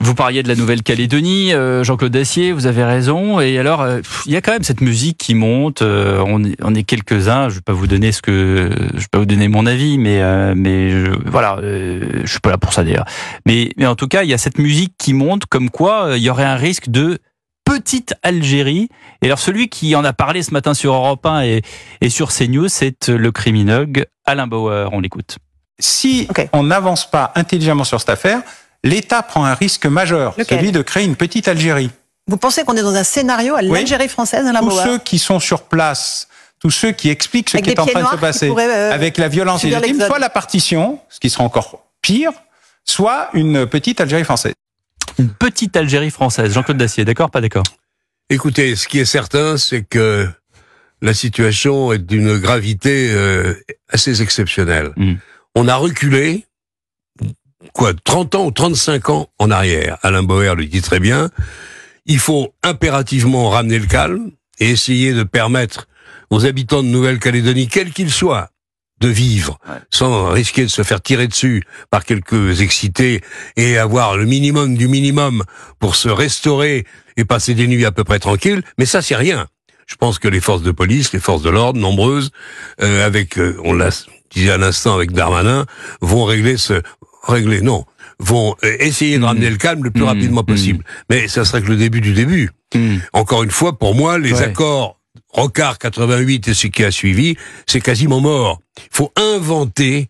Vous parliez de la Nouvelle-Calédonie, Jean-Claude Dacier, vous avez raison. Et alors, il y a quand même cette musique qui monte. On est quelques-uns. Je vais pas vous donner mon avis, mais voilà, je suis pas là pour ça d'ailleurs. Mais en tout cas, il y a cette musique qui monte, comme quoi il y aurait un risque de petite Algérie. Et alors, celui qui en a parlé ce matin sur Europe 1 et sur CNews, c'est le criminologue Alain Bauer. On l'écoute. Si on n'avance pas intelligemment sur cette affaire, l'État prend un risque majeur, celui de créer une petite Algérie. Vous pensez qu'on est dans un scénario à l'Algérie française, Alain Bauer ? Tous ceux qui sont sur place, tous ceux qui expliquent ce qui est en train de se passer, avec la violence légitime, soit la partition, ce qui sera encore pire, soit une petite Algérie française. Une petite Algérie française. Jean-Claude Dacier, d'accord, pas d'accord ? Écoutez, ce qui est certain, c'est que la situation est d'une gravité assez exceptionnelle. On a reculé, 30 ans ou 35 ans en arrière. Alain Bauer le dit très bien. Il faut impérativement ramener le calme et essayer de permettre aux habitants de Nouvelle-Calédonie, quels qu'ils soient, de vivre sans risquer de se faire tirer dessus par quelques excités et avoir le minimum du minimum pour se restaurer et passer des nuits à peu près tranquilles. Mais ça, c'est rien. Je pense que les forces de police, les forces de l'ordre, nombreuses, on l'a disait à l'instant avec Darmanin, vont vont essayer de ramener le calme le plus rapidement possible. Mais ça serait que le début du début. Encore une fois, pour moi, les accords Rocard 88 et ce qui a suivi, c'est quasiment mort. Il faut inventer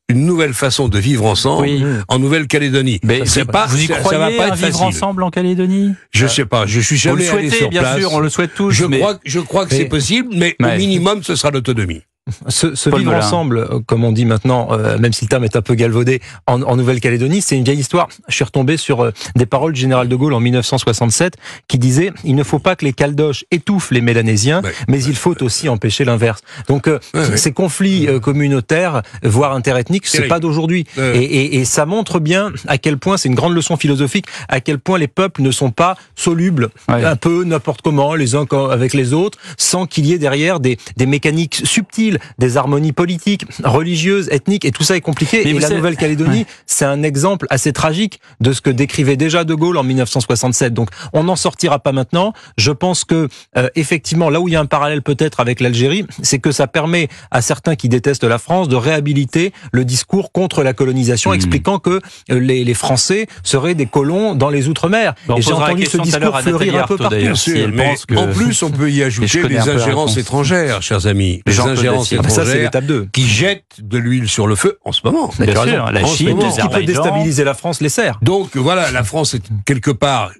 une nouvelle façon de vivre ensemble en Nouvelle-Calédonie. Mais vous y croyez, ça va pas être vivre facile. Ensemble en Calédonie ? Je sais pas, je suis jamais allé sur place. Bien sûr, on le souhaite tous. Je crois que c'est possible, mais au minimum, ce sera l'autonomie. Ce vivre ensemble, comme on dit maintenant, même si le terme est un peu galvaudé, en Nouvelle-Calédonie, c'est une vieille histoire. Je suis retombé sur des paroles du général de Gaulle en 1967 qui disaient « Il ne faut pas que les Caldoches étouffent les Mélanésiens, mais il faut aussi empêcher l'inverse. » Donc ces conflits communautaires, voire interethniques, c'est pas d'aujourd'hui. Et ça montre bien à quel point, c'est une grande leçon philosophique, à quel point les peuples ne sont pas solubles, un peu n'importe comment, les uns avec les autres, sans qu'il y ait derrière des mécaniques subtiles, des harmonies politiques, religieuses, ethniques, et tout ça est compliqué. Et la Nouvelle-Calédonie, c'est un exemple assez tragique de ce que décrivait déjà De Gaulle en 1967. Donc, on n'en sortira pas maintenant. Je pense que, effectivement, là où il y a un parallèle peut-être avec l'Algérie, c'est que ça permet à certains qui détestent la France de réhabiliter le discours contre la colonisation, expliquant que les Français seraient des colons dans les Outre-mer. Et j'ai entendu ce discours fleurir un peu partout. En plus, on peut y ajouter les ingérences étrangères, chers amis. Les ingérences étrangères qui jettent de l'huile sur le feu en ce moment. Bien sûr, la Chine, ce qui peut déstabiliser la France, les sert. Donc voilà, la France est quelque part,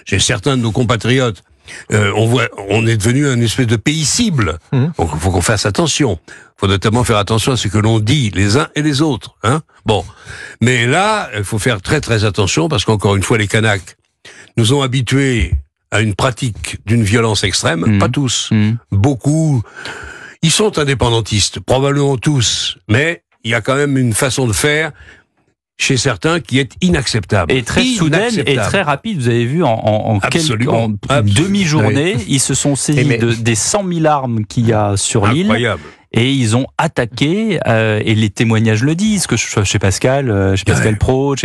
j'ai certains de nos compatriotes, on est devenu un espèce de pays cible. Donc il faut qu'on fasse attention. Il faut notamment faire attention à ce que l'on dit les uns et les autres. Bon, mais là, il faut faire très très attention parce qu'encore une fois, les Kanaks nous ont habitués à une pratique d'une violence extrême. Pas tous, beaucoup. Ils sont indépendantistes, probablement tous, mais il y a quand même une façon de faire chez certains qui est inacceptable. Et très soudaine et très rapide. Vous avez vu, en demi-journée, ils se sont saisis des 100 000 armes qu'il y a sur l'île. Incroyable. Et ils ont attaqué, et les témoignages le disent, que chez Pascal, Pro,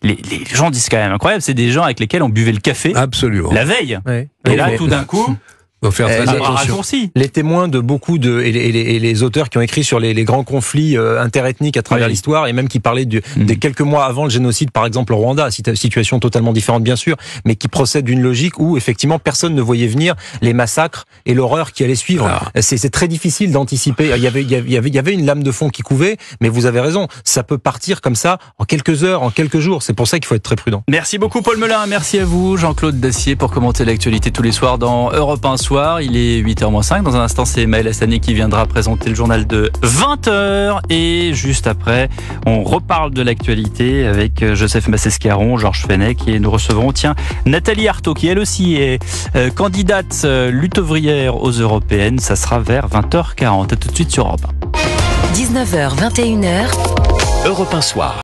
les gens disent quand même incroyable, c'est des gens avec lesquels on buvait le café. Absolument. La veille. Et là, tout d'un coup... faut faire très attention. Les témoins de beaucoup et les auteurs qui ont écrit sur les grands conflits interethniques à travers l'histoire, et même qui parlaient des quelques mois avant le génocide, par exemple au Rwanda, situation totalement différente bien sûr, mais qui procède d'une logique où effectivement personne ne voyait venir les massacres et l'horreur qui allait suivre. C'est très difficile d'anticiper. Il y avait une lame de fond qui couvait, mais vous avez raison, ça peut partir comme ça en quelques heures, en quelques jours. C'est pour ça qu'il faut être très prudent. Merci beaucoup Paul Melun, merci à vous Jean-Claude Dacier pour commenter l'actualité tous les soirs dans Europe 1 Soir. Il est 8h-5. Dans un instant, c'est Maël Hassani qui viendra présenter le journal de 20h. Et juste après, on reparle de l'actualité avec Joseph Massescaron, Georges Fenech. Et nous recevrons, Nathalie Arthaud, qui elle aussi est candidate lutte ouvrière aux européennes. Ça sera vers 20h40. À tout de suite sur Europe 1. 19h, 21h. Europe 1 Soir.